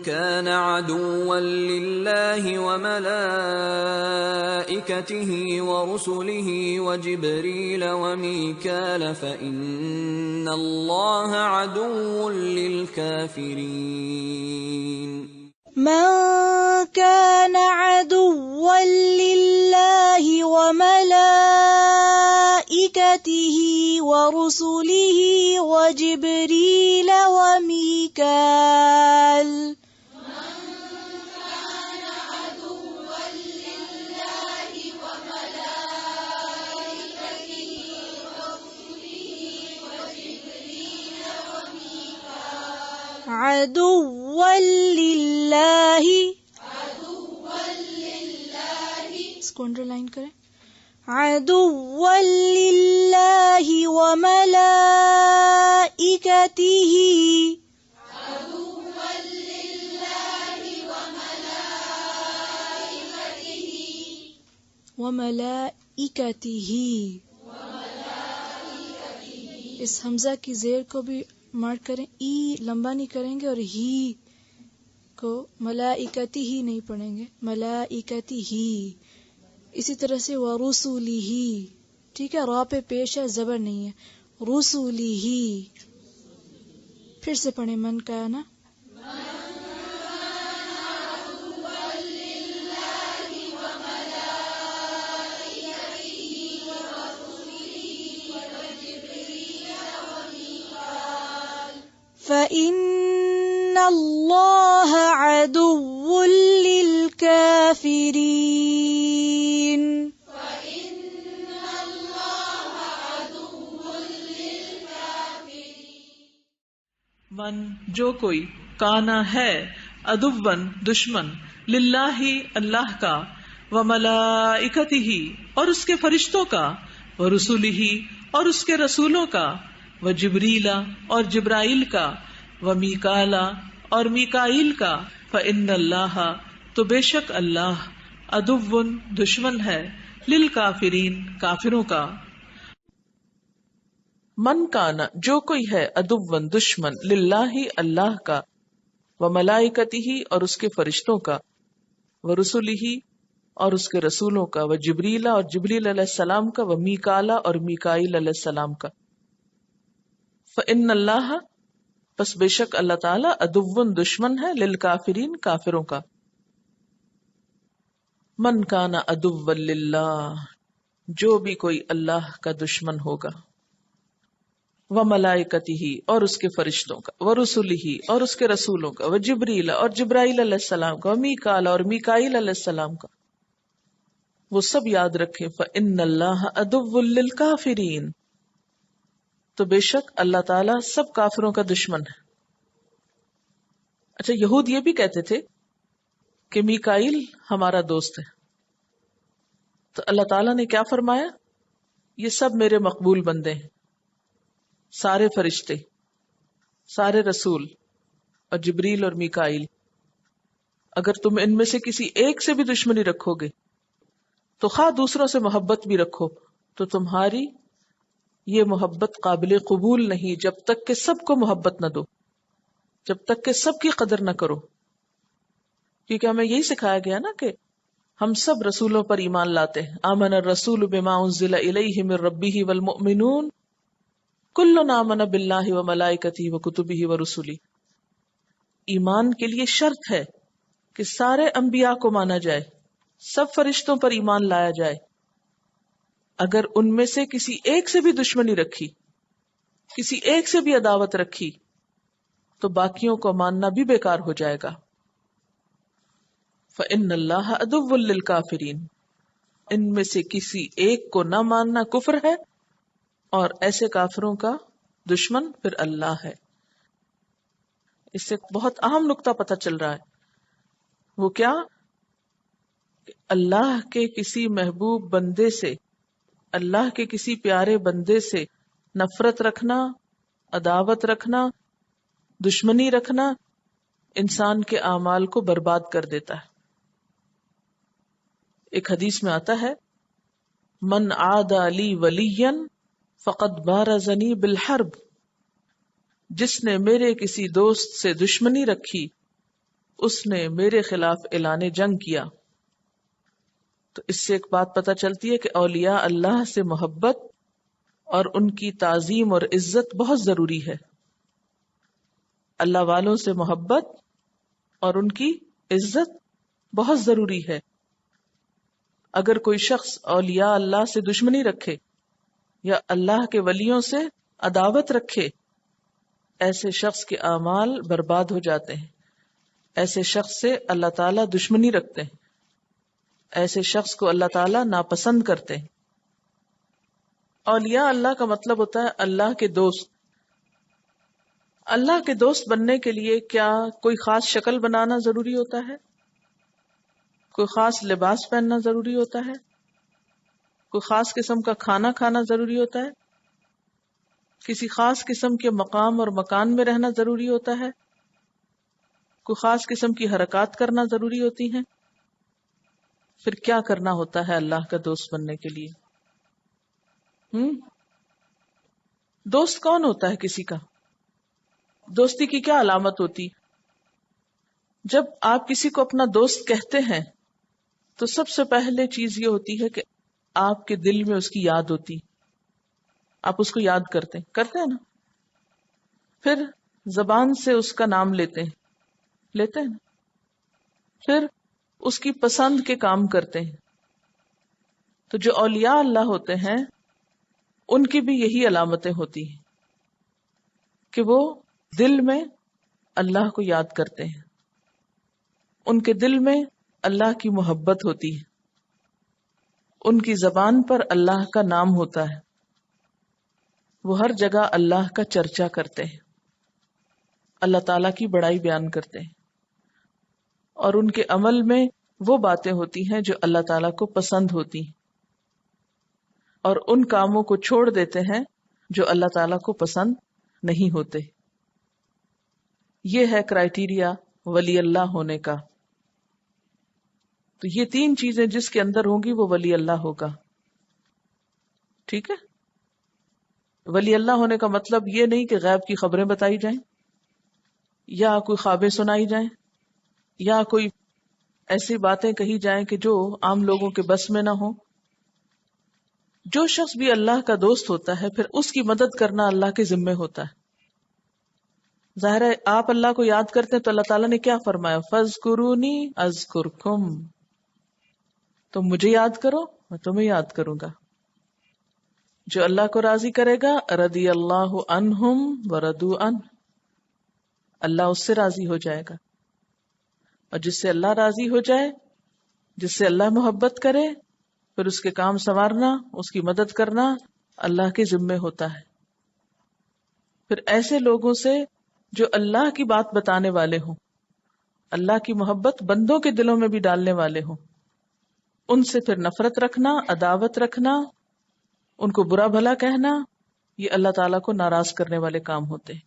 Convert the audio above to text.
كان عدوا لله وملائكته ورسله وجبريل وميكال فإن الله عدو للكافرين من كان عدوا لله وملائكته ورسله وجبريل وميكال عدوا للہ، اس کو انڈر لائن کریں، عدوا للہ وملائکتہ وملائکتہ، اس حمزہ کی زیر کو بھی مارک کریں، ای لمبا نہیں کریں گے اور ہی کو ملائکتی ہی نہیں پڑھیں گے، ملائکتی ہی. اسی طرح سے ورسولہ، ٹھیک ہے، را پہ پیش ہے، زبر نہیں ہے، رسولہ. پھر سے پڑھیں، من کا نا فَإِنَّ اللَّهَ عَدُوٌّ لِّلْكَافِرِينَ. من جو کوئی کانا ہے عدوً دشمن للہ اللہ کا وملائکتہ اور اس کے فرشتوں کا ورسولہ اور اس کے رسولوں کا وجبریل اور جبرائیل کا ومیکال اور میکائیل کا فإن اللہ تو بے شک اللہ عدو دشمن ہے للکافرین کافروں کا. من کانا جو کوئی ہے عدو دشمن للہ اللہ کا وملائکتہ اور اس کے فرشتوں کا ورسولہ اور اس کے رسولوں کا وجبریل اور جبریل علیہ السلام کا ومیکال اور میکائیل علیہ السلام کا فإن اللہ پس بے شک اللہ تعالی عدو دشمن ہے للکافرین کافروں کا. من کان عدوا للہ جو بھی کوئی اللہ کا دشمن ہوگا وملائکتہ اور اس کے فرشتوں کا ورسولہ اور اس کے رسولوں کا وجبریل اور جبرائیل علیہ السلام کا ومیکال اور میکائیل علیہ السلام کا، وہ سب یاد رکھیں فإن اللہ عدو للکافرین تو بے شک اللہ تعالیٰ سب کافروں کا دشمن ہے. اچھا، یہود یہ بھی کہتے تھے کہ میکائیل ہمارا دوست ہے، تو اللہ تعالیٰ نے کیا فرمایا؟ یہ سب میرے مقبول بندے ہیں، سارے فرشتے، سارے رسول اور جبریل اور میکائیل. اگر تم ان میں سے کسی ایک سے بھی دشمنی رکھو گے تو خواہ دوسروں سے محبت بھی رکھو تو تمہاری یہ محبت قابل قبول نہیں جب تک کہ سب کو محبت نہ دو، جب تک کہ سب کی قدر نہ کرو. کیونکہ ہمیں یہی سکھایا گیا نا کہ ہم سب رسولوں پر ایمان لاتے ہیں. آمن الرسول بما انزل الیہ من ربہ والمؤمنون کل آمن باللہ وملائکتہ وکتبہ ورسلہ. ایمان کے لیے شرط ہے کہ سارے انبیاء کو مانا جائے، سب فرشتوں پر ایمان لایا جائے. اگر ان میں سے کسی ایک سے بھی دشمنی رکھی، کسی ایک سے بھی عداوت رکھی، تو باقیوں کو ماننا بھی بیکار ہو جائے گا. فإن اللہ عدو للکافرین، ان میں سے کسی ایک کو نہ ماننا کفر ہے، اور ایسے کافروں کا دشمن پھر اللہ ہے. اس سے بہت اہم نقطہ پتہ چل رہا ہے، وہ کیا؟ کہ اللہ کے کسی محبوب بندے سے، اللہ کے کسی پیارے بندے سے نفرت رکھنا، عداوت رکھنا، دشمنی رکھنا انسان کے اعمال کو برباد کر دیتا ہے. ایک حدیث میں آتا ہے من عادى لی ولیا فقد بارزنی بالحرب، جس نے میرے کسی دوست سے دشمنی رکھی اس نے میرے خلاف اعلان جنگ کیا. تو اس سے ایک بات پتہ چلتی ہے کہ اولیاء اللہ سے محبت اور ان کی تعظیم اور عزت بہت ضروری ہے. اللہ والوں سے محبت اور ان کی عزت بہت ضروری ہے. اگر کوئی شخص اولیاء اللہ سے دشمنی رکھے یا اللہ کے ولیوں سے عداوت رکھے، ایسے شخص کے اعمال برباد ہو جاتے ہیں. ایسے شخص سے اللہ تعالیٰ دشمنی رکھتے ہیں، ایسے شخص کو اللہ تعالیٰ ناپسند کرتے ہیں. اولیاء اللہ کا مطلب ہوتا ہے اللہ کے دوست. اللہ کے دوست بننے کے لیے کیا کوئی خاص شکل بنانا ضروری ہوتا ہے؟ کوئی خاص لباس پہننا ضروری ہوتا ہے؟ کوئی خاص قسم کا کھانا کھانا ضروری ہوتا ہے؟ کسی خاص قسم کے مقام اور مکان میں رہنا ضروری ہوتا ہے؟ کوئی خاص قسم کی حرکات کرنا ضروری ہوتی ہیں؟ پھر کیا کرنا ہوتا ہے اللہ کا دوست بننے کے لیے؟ دوست کون ہوتا ہے کسی کا؟ دوستی کی کیا علامت ہوتی؟ جب آپ کسی کو اپنا دوست کہتے ہیں تو سب سے پہلے چیز یہ ہوتی ہے کہ آپ کے دل میں اس کی یاد ہوتی، آپ اس کو یاد کرتے ہیں نا. پھر زبان سے اس کا نام لیتے ہیں نا. پھر اس کی پسند کے کام کرتے ہیں. تو جو اولیاء اللہ ہوتے ہیں ان کی بھی یہی علامتیں ہوتی ہیں کہ وہ دل میں اللہ کو یاد کرتے ہیں، ان کے دل میں اللہ کی محبت ہوتی ہے، ان کی زبان پر اللہ کا نام ہوتا ہے، وہ ہر جگہ اللہ کا چرچا کرتے ہیں، اللہ تعالیٰ کی بڑائی بیان کرتے ہیں، اور ان کے عمل میں وہ باتیں ہوتی ہیں جو اللہ تعالیٰ کو پسند ہوتی ہیں، اور ان کاموں کو چھوڑ دیتے ہیں جو اللہ تعالیٰ کو پسند نہیں ہوتے. یہ ہے کرائیٹیریا ولی اللہ ہونے کا. تو یہ 3 چیزیں جس کے اندر ہوں گی وہ ولی اللہ ہوگا. ٹھیک ہے؟ ولی اللہ ہونے کا مطلب یہ نہیں کہ غیب کی خبریں بتائی جائیں یا کوئی خوابیں سنائی جائیں یا کوئی ایسی باتیں کہی جائیں کہ جو عام لوگوں کے بس میں نہ ہو. جو شخص بھی اللہ کا دوست ہوتا ہے پھر اس کی مدد کرنا اللہ کے ذمے ہوتا ہے. ظاہر ہے آپ اللہ کو یاد کرتے ہیں تو اللہ تعالیٰ نے کیا فرمایا؟ فَاذْكُرُونِي أَذْكُرْكُمْ. تم مجھے یاد کرو میں تمہیں یاد کروں گا. جو اللہ کو راضی کرے گا رضی اللہ عنہم ورضوا عنہ، اللہ اس سے راضی ہو جائے گا. اور جس سے اللہ راضی ہو جائے، جس سے اللہ محبت کرے، پھر اس کے کام سنوارنا، اس کی مدد کرنا اللہ کے ذمے ہوتا ہے. پھر ایسے لوگوں سے جو اللہ کی بات بتانے والے ہوں، اللہ کی محبت بندوں کے دلوں میں بھی ڈالنے والے ہوں، ان سے پھر نفرت رکھنا، عداوت رکھنا، ان کو برا بھلا کہنا، یہ اللہ تعالیٰ کو ناراض کرنے والے کام ہوتے ہیں.